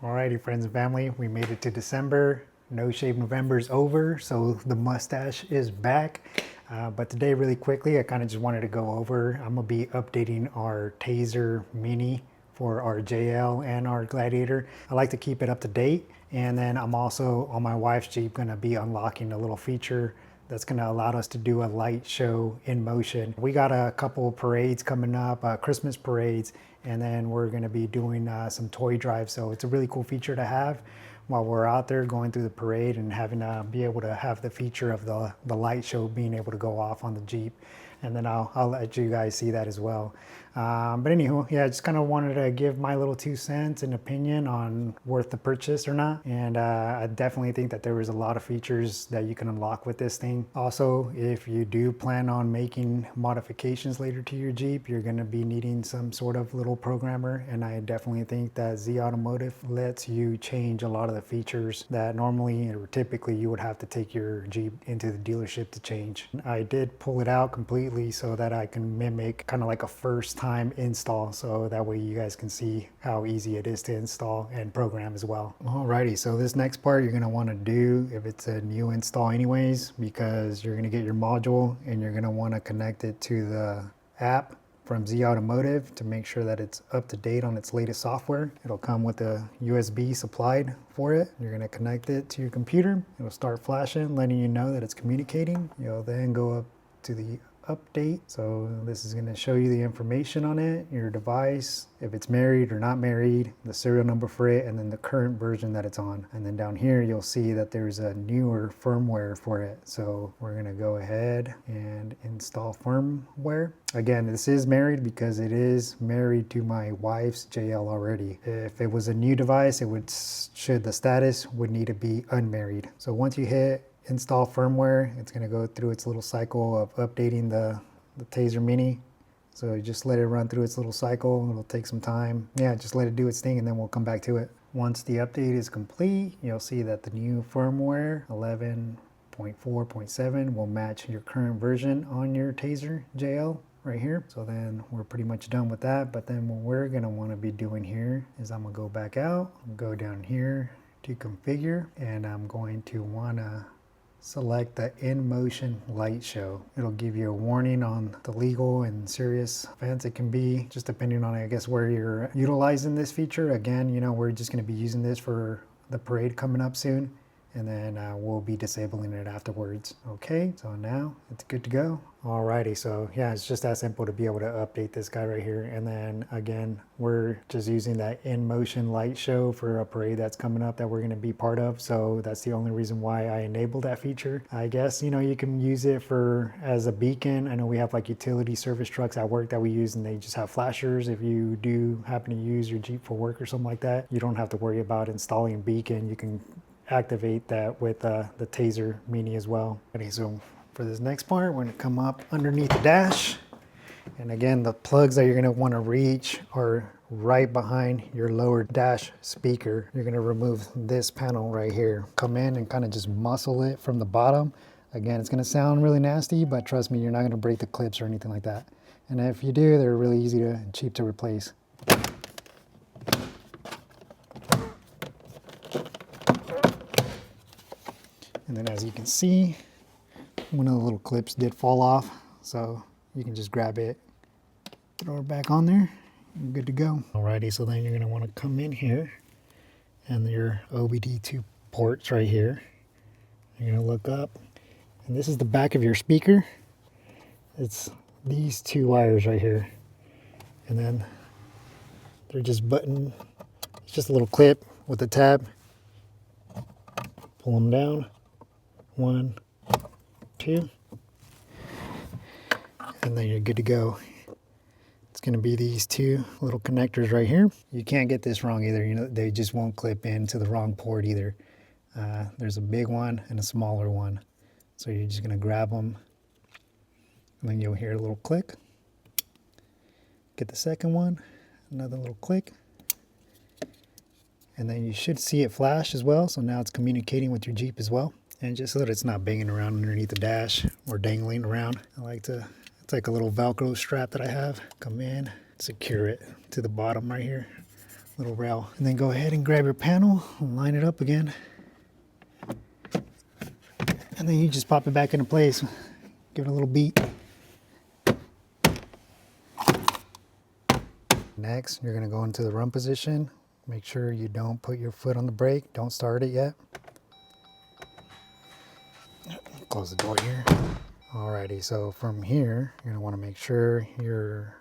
Alrighty, friends and family, we made it to December. No Shave November is over, so the mustache is back. But today, really quickly, I kind of just wanted to go over. I'm gonna be updating our Tazer Mini for our JL and our Gladiator. I like to keep it up to date, and then I'm also on my wife's Jeep gonna be unlocking a little feature that's going to allow us to do a light show in motion. We got a couple parades coming up, Christmas parades, and then we're going to be doing some toy drives. So it's a really cool feature to have while we're out there going through the parade and having to be able to have the feature of the light show being able to go off on the Jeep. And then I'll let you guys see that as well. But anywho, yeah, I just kind of wanted to give my little 2 cents and opinion on worth the purchase or not. And I definitely think that there was a lot of features that you can unlock with this thing. Also, if you do plan on making modifications later to your Jeep, you're going to be needing some sort of little programmer. And I definitely think that ZAuromotive lets you change a lot of the features that normally or typically you would have to take your Jeep into the dealership to change. I did pull it out completely so that I can mimic kind of like a first time install, so that way you guys can see how easy it is to install and program as well. Alrighty, so this next part you're going to want to do if it's a new install anyways, because you're going to get your module and you're going to want to connect it to the app from ZAuromotive to make sure that it's up to date on its latest software. It'll come with a USB supplied for it. You're going to connect it to your computer. It'll start flashing, letting you know that it's communicating. You'll then go up to the update. So this is going to show you the information on it, your device, if it's married or not married, the serial number for it, and then the current version that it's on. And then down here you'll see that there's a newer firmware for it. So we're going to go ahead and install firmware. Again, this is married because it is married to my wife's JL already. If it was a new device, the status would need to be unmarried. So once you hit install firmware, it's going to go through its little cycle of updating the Tazer Mini. So you just let it run through its little cycle. It'll take some time. Yeah, just let it do its thing and then we'll come back to it. Once the update is complete, you'll see that the new firmware 11.4.7 will match your current version on your Tazer JL right here. So then we're pretty much done with that. But then what we're going to want to be doing here is I'm going to go back out, go down here to configure, and I'm going to want to select the in-motion light show. It'll give you a warning on the legal and serious offense it can be, just depending on, I guess, where you're utilizing this feature. Again, you know, we're just going to be using this for the parade coming up soon, and then we'll be disabling it afterwards. Okay, so now it's good to go. Alrighty, so yeah, it's just that simple to be able to update this guy right here. And then again, we're just using that in-motion light show for a parade that's coming up that we're going to be part of. So that's the only reason why I enabled that feature. I guess, you know, you can use it as a beacon. I know we have like utility service trucks at work that we use and they just have flashers. If you do happen to use your Jeep for work or something like that, you don't have to worry about installing a beacon. You can activate that with the Tazer Mini as well. Okay, so for this next part, we're going to come up underneath the dash. And again, the plugs that you're going to want to reach are right behind your lower dash speaker. You're going to remove this panel right here. Come in and kind of just muscle it from the bottom. Again, it's going to sound really nasty, but trust me, you're not going to break the clips or anything like that. And if you do, they're really easy and cheap to replace. And then as you can see, one of the little clips did fall off, so you can just grab it, throw it back on there, you're good to go. Alrighty, so then you're going to want to come in here, and your OBD2 ports right here. You're going to look up, and this is the back of your speaker. It's these 2 wires right here, and then they're just it's just a little clip with a tab. Pull them down. 1, 2, and then you're good to go. It's going to be these 2 little connectors right here. You can't get this wrong either. You know, they just won't clip into the wrong port either. There's a big one and a smaller one. So you're just going to grab them, and then you'll hear a little click. Get the second one, another little click. And then you should see it flash as well. So now it's communicating with your Jeep as well. And just so that it's not banging around underneath the dash or dangling around, it's like a little Velcro strap that I have. Come in, secure it to the bottom right here. little rail. And then go ahead and grab your panel and line it up again. And then you just pop it back into place. Give it a little beat. Next, you're gonna go into the run position. Make sure you don't put your foot on the brake. Don't start it yet. Close the door here. Alrighty, so from here, you're gonna wanna make sure you're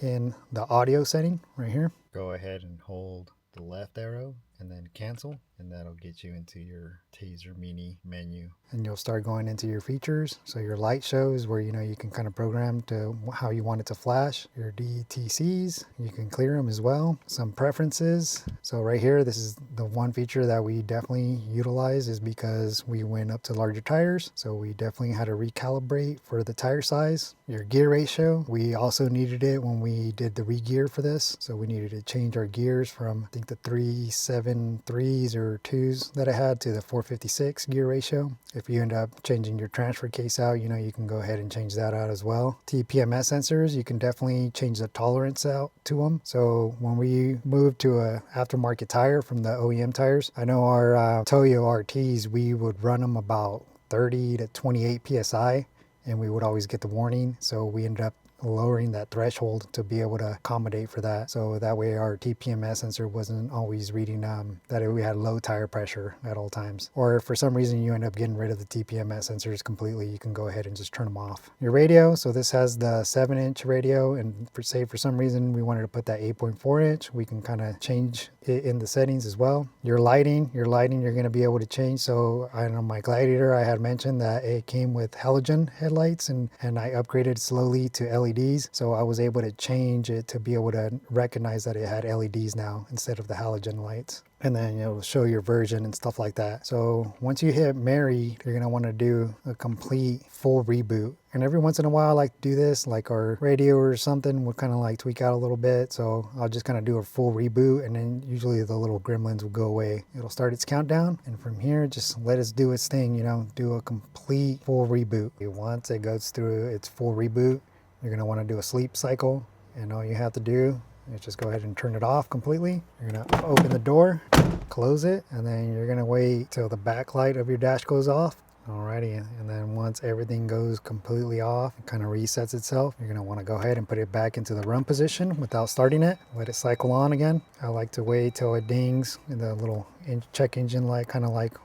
in the audio setting right here. Go ahead and hold the left arrow and then cancel, and that'll get you into your Tazer Mini menu. And you'll start going into your features. So your light shows where you can kind of program to how you want it to flash. Your DTCs, you can clear them as well. Some preferences. So right here, this is the one feature that we definitely utilize, is because we went up to larger tires. So we definitely had to recalibrate for the tire size. Your gear ratio, we also needed it when we did the re-gear for this. So we needed to change our gears from, I think, the 373s or 2s that I had to the 456 gear ratio. If you end up changing your transfer case out, you can go ahead and change that out as well. TPMS sensors, you can definitely change the tolerance out to them. So when we moved to a aftermarket tire from the OEM tires, I know our Toyo RTs, we would run them about 30 to 28 PSI, and we would always get the warning. So we ended up lowering that threshold to be able to accommodate for that. So that way our TPMS sensor wasn't always reading that we had low tire pressure at all times. Or if for some reason you end up getting rid of the TPMS sensors completely, you can go ahead and just turn them off. Your radio, so this has the 7-inch radio, and for some reason we wanted to put that 8.4 inch, we can kind of change it in the settings as well. Your lighting you're going to be able to change. So I know my Gladiator, I had mentioned that it came with halogen headlights, and I upgraded slowly to LEDs. So I was able to change it to be able to recognize that it had LEDs now instead of the halogen lights. And then it'll show your version and stuff like that. So once you hit marry, you're gonna want to do a complete full reboot. And every once in a while I like to do this, like our radio or something will kind of like tweak out a little bit. So I'll just kind of do a full reboot, and then usually the little gremlins will go away. It'll start its countdown, and from here just let it do its thing, do a complete full reboot. Once it goes through its full reboot, you're going to want to do a sleep cycle, and all you have to do is just go ahead and turn it off completely. You're going to open the door, close it, and then you're going to wait till the backlight of your dash goes off. Alrighty, and then once everything goes completely off, it kind of resets itself. You're going to want to go ahead and put it back into the run position without starting it. Let it cycle on again. I like to wait till it dings and the little check engine light kind of like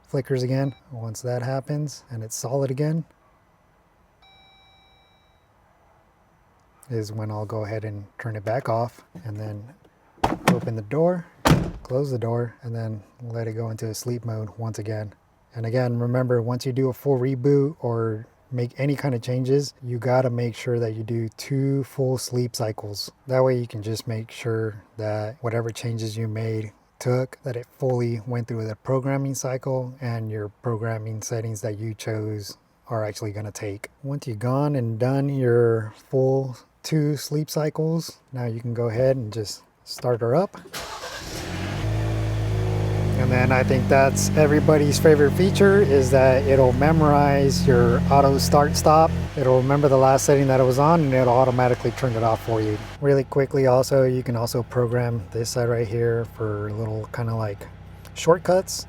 flickers again. Once that happens and it's solid again, is when I'll go ahead and turn it back off, and then open the door, close the door, and then let it go into sleep mode once again. And again, remember, once you do a full reboot or make any kind of changes, you got to make sure that you do 2 full sleep cycles. That way you can just make sure that whatever changes you made that it fully went through the programming cycle, and your programming settings that you chose are actually going to take. Once you've gone and done your full 2 sleep cycles, now you can go ahead and just start her up. And then I think that's everybody's favorite feature, is that it'll memorize your auto start stop. It'll remember the last setting that it was on, and it'll automatically turn it off for you. Really quickly also, you can also program this side right here for little kind of like shortcuts.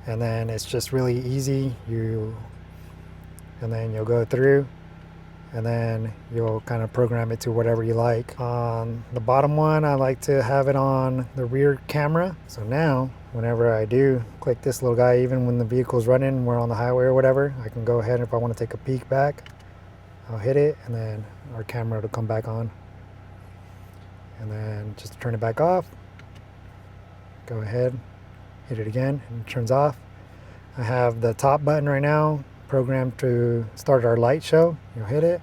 And then it's just really easy. And then you'll go through, and then you'll kind of program it to whatever you like. On the bottom one, I like to have it on the rear camera. So now, whenever I do click this little guy, even when the vehicle's running, we're on the highway or whatever, I can go ahead, if I want to take a peek back, I'll hit it, and then our camera will come back on. And then just to turn it back off, go ahead, hit it again, and it turns off. I have the top button right now programmed to start our light show. You'll hit it,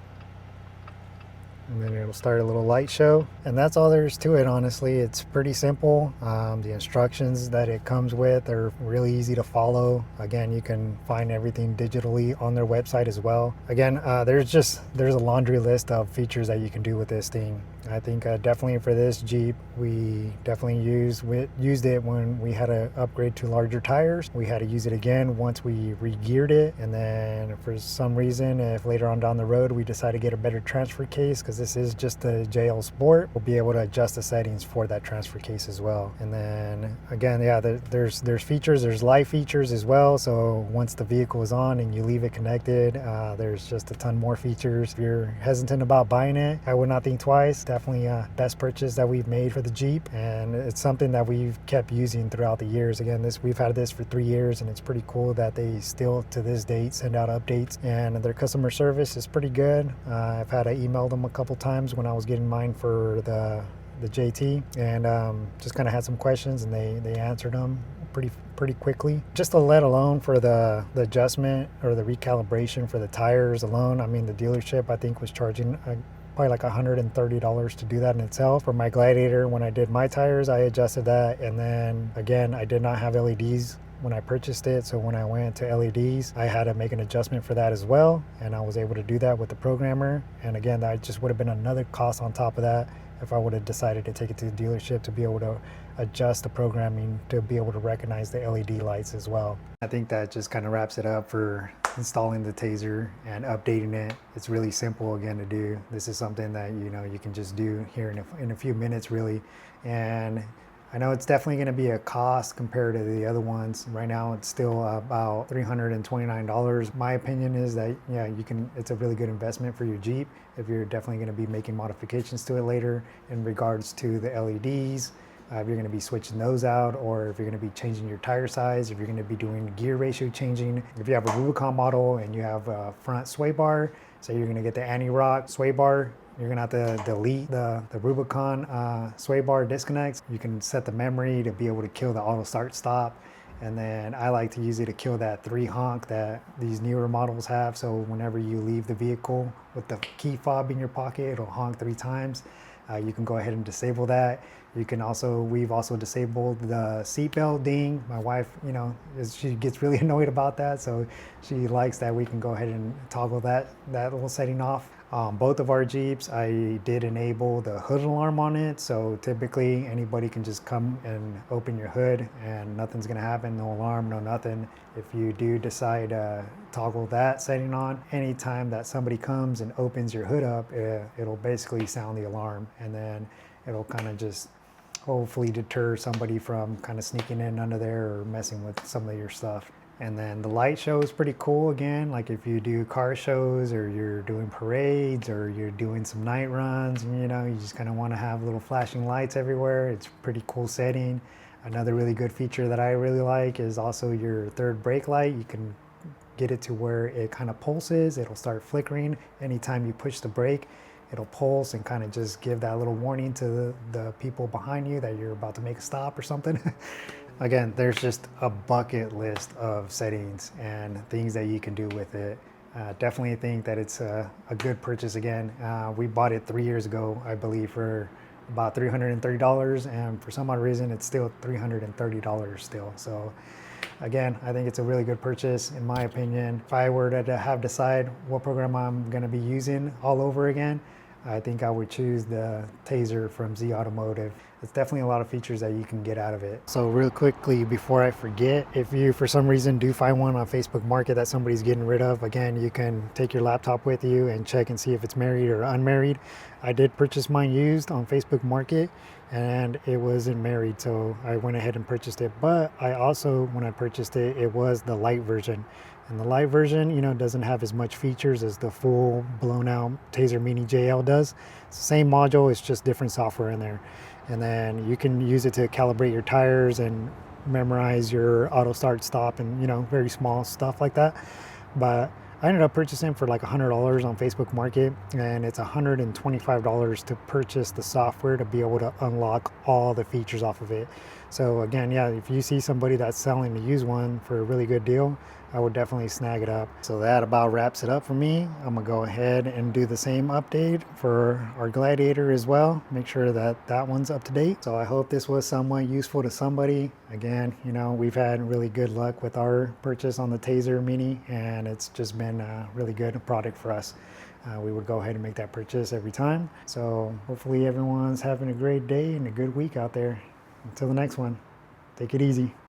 and then it'll start a little light show. And that's all there is to it, honestly. It's pretty simple. The instructions that it comes with are really easy to follow. Again, you can find everything digitally on their website as well. Again, there's a laundry list of features that you can do with this thing. I think definitely for this Jeep, we definitely used it when we had to upgrade to larger tires. We had to use it again once we re-geared it, and then for some reason, if later on down the road we decide to get a better transfer case, because this is just a JL Sport, we'll be able to adjust the settings for that transfer case as well. And then again, yeah, there's features, there's live features as well. So once the vehicle is on and you leave it connected, there's just a ton more features. If you're hesitant about buying it, I would not think twice. Definitely best purchase that we've made for the Jeep, and it's something that we've kept using throughout the years. Again, we've had this for 3 years, and it's pretty cool that they still to this date send out updates, and their customer service is pretty good. I've had to email them a couple times when I was getting mine for the JT, and just kind of had some questions, and they answered them pretty quickly. Just to let alone for the adjustment or the recalibration for the tires alone, I mean, the dealership I think was charging probably like $130 to do that in itself. For my Gladiator, when I did my tires, I adjusted that, and then again, I did not have LEDs when I purchased it, so when I went to LEDs, I had to make an adjustment for that as well, and I was able to do that with the programmer. And again, that just would have been another cost on top of that if I would have decided to take it to the dealership to be able to adjust the programming to be able to recognize the LED lights as well. I think that just kind of wraps it up for installing the Tazer and updating it. It's really simple again to do. This is something that you can just do here in a few minutes really. And I know it's definitely going to be a cost compared to the other ones. Right now it's still about $329. My opinion is that it's a really good investment for your Jeep if you're definitely going to be making modifications to it later in regards to the LEDs. If you're going to be switching those out, or if you're going to be changing your tire size, if you're going to be doing gear ratio changing. If you have a Rubicon model and you have a front sway bar, so you're going to get the anti-rock sway bar, you're going to have to delete the Rubicon sway bar disconnects. You can set the memory to be able to kill the auto start stop. And then I like to use it to kill that 3 honk that these newer models have. So whenever you leave the vehicle with the key fob in your pocket, it'll honk 3 times. You can go ahead and disable that. We've also disabled the seatbelt ding. My wife, she gets really annoyed about that, so she likes that we can go ahead and toggle that little setting off. Both of our Jeeps, I did enable the hood alarm on it, so typically anybody can just come and open your hood and nothing's gonna happen, no alarm, no nothing. If you do decide to toggle that setting on, anytime that somebody comes and opens your hood up, it'll basically sound the alarm, and then it'll kind of just hopefully deter somebody from kind of sneaking in under there or messing with some of your stuff. And then the light show is pretty cool again, like if you do car shows or you're doing parades or you're doing some night runs, and you just kind of want to have little flashing lights everywhere. It's a pretty cool setting. Another really good feature that I really like is also your third brake light. You can get it to where it kind of pulses. It'll start flickering anytime you push the brake. It'll pulse and kind of just give that little warning to the people behind you that you're about to make a stop or something. Again, there's just a bucket list of settings and things that you can do with it. Definitely think that it's a good purchase again. We bought it 3 years ago, I believe, for about $330, and for some odd reason it's still $330 still. So again, I think it's a really good purchase in my opinion. If I were to have decide what program I'm going to be using all over again, I think I would choose the Tazer from ZAuromotive. It's definitely a lot of features that you can get out of it. So real quickly, before I forget, if you for some reason do find one on Facebook Market that somebody's getting rid of, again, you can take your laptop with you and check and see if it's married or unmarried. I did purchase mine used on Facebook Market and it wasn't married, so I went ahead and purchased it. But I also, when I purchased it, it was the light version. And the light version, doesn't have as much features as the full blown out Tazer Mini JL does. It's the same module, it's just different software in there. And then you can use it to calibrate your tires and memorize your auto start stop and, very small stuff like that. But I ended up purchasing for like $100 on Facebook Market, and it's $125 to purchase the software to be able to unlock all the features off of it. So again, yeah, if you see somebody that's selling the used one for a really good deal, I would definitely snag it up. So that about wraps it up for me. I'm gonna go ahead and do the same update for our Gladiator as well. Make sure that that one's up to date. So I hope this was somewhat useful to somebody. Again, you know, we've had really good luck with our purchase on the Tazer Mini, and it's just been a really good product for us. We would go ahead and make that purchase every time. So hopefully everyone's having a great day and a good week out there. Until the next one, take it easy.